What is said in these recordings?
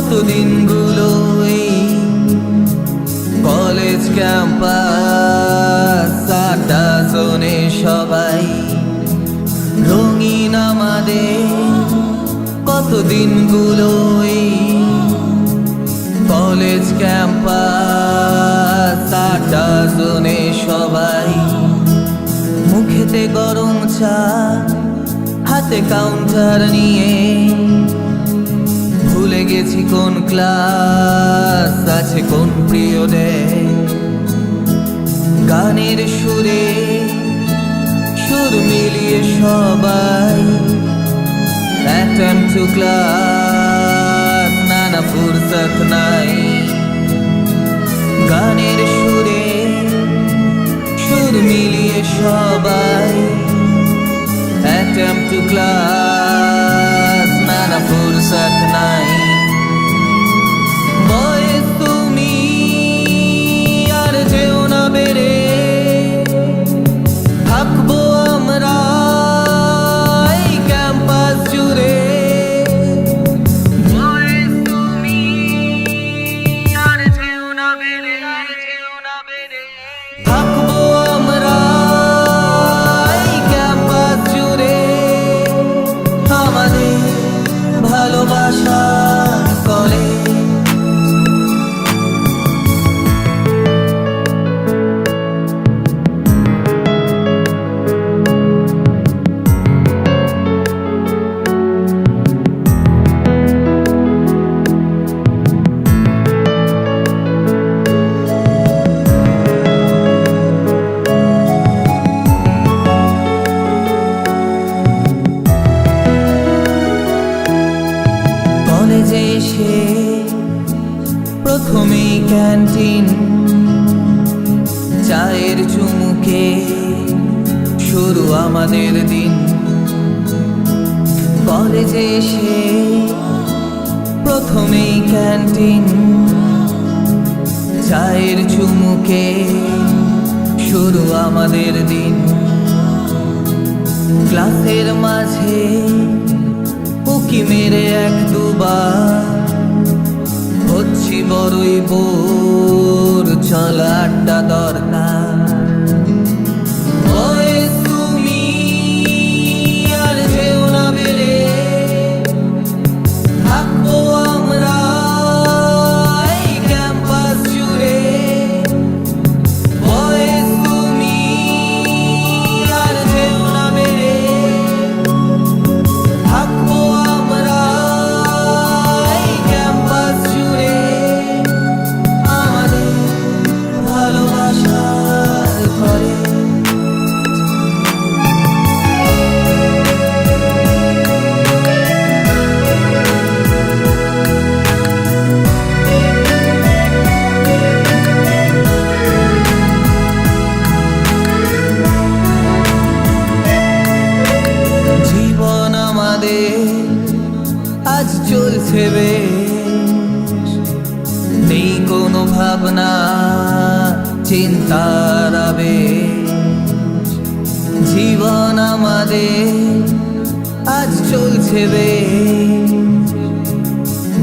কত দিনগুলো এই কলেজ ক্যাম্পাস আড্ডা জোনে সবাই রঙিন আমাদের কত দিনগুলো এই কলেজ ক্যাম্পাস আড্ডা জোনে সবাই মুখেতে গরম চা হাতে কাউন্টার নিয়ে ভুলে গেছি কোন ক্লাস আছে কোন পিরিয়ডে গানের সুরে সুর মিলিয়ে সবাই অ্যাটেম্প টু ক্লাস নানা ফুরসত নাই গানের সুরে সুর মিলিয়ে সবাই অ্যাটেম্প টু ক্লাস নানা ফুরসত নাই বয়স তুমি আর যেও না বেড়ে থাকবো আমরা এই ক্যাম্পাস জুড়ে বয়স তুমি আর যেও না বেড়ে থাকবো আমরা এই ক্যাম্পাস জুড়ে আমাদের ভালোবাসা করে কলেজে এসে প্রথমেই ক্যান্টিন চায়ের চুমুকে শুরু আমাদের দিন কলেজে এসে প্রথমেই ক্যান্টিন চায়ের চুমুকে শুরু আমাদের দিন ক্লাসের মাঝে উকি মেরে এক দুবার হচ্ছি বড়ই বোর চল আড্ডা দরকার বয়স তুমি আর যেও না বেড়ে থাকবো আমরা এই ক্যাম্পাস জুড়ে বয়স তুমি আর যেও না বেড়ে থাকবো আমরা এই ক্যাম্পাস জুড়ে আমাদের ভালোবাসার ঘরে জীবন আমাদের আজ চলছে বেশ নেই কোনো ভাবনা চিন্তার আবেশ জীবন আমাদের আজ চলছে বেশ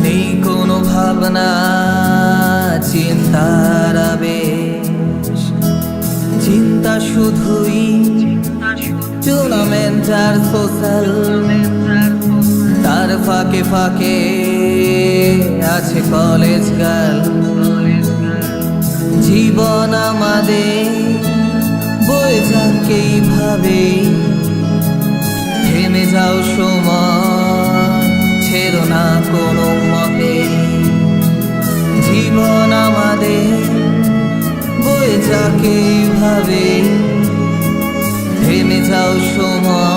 নেই কোনো ভাবনা চিন্তার আবেশ চিন্তা শুধুই টুর্নামেন্ট আর সোশ্যাল তার ফাঁকে ফাঁকে আছে কলেজ গার্ল জীবন আমাদের বয়ে যাক এইভাবে থেমে যাও সময় ছেড়ো না কোনো মতে জীবন আমাদের বয়ে যাক এইভাবে থেমে যাও সময়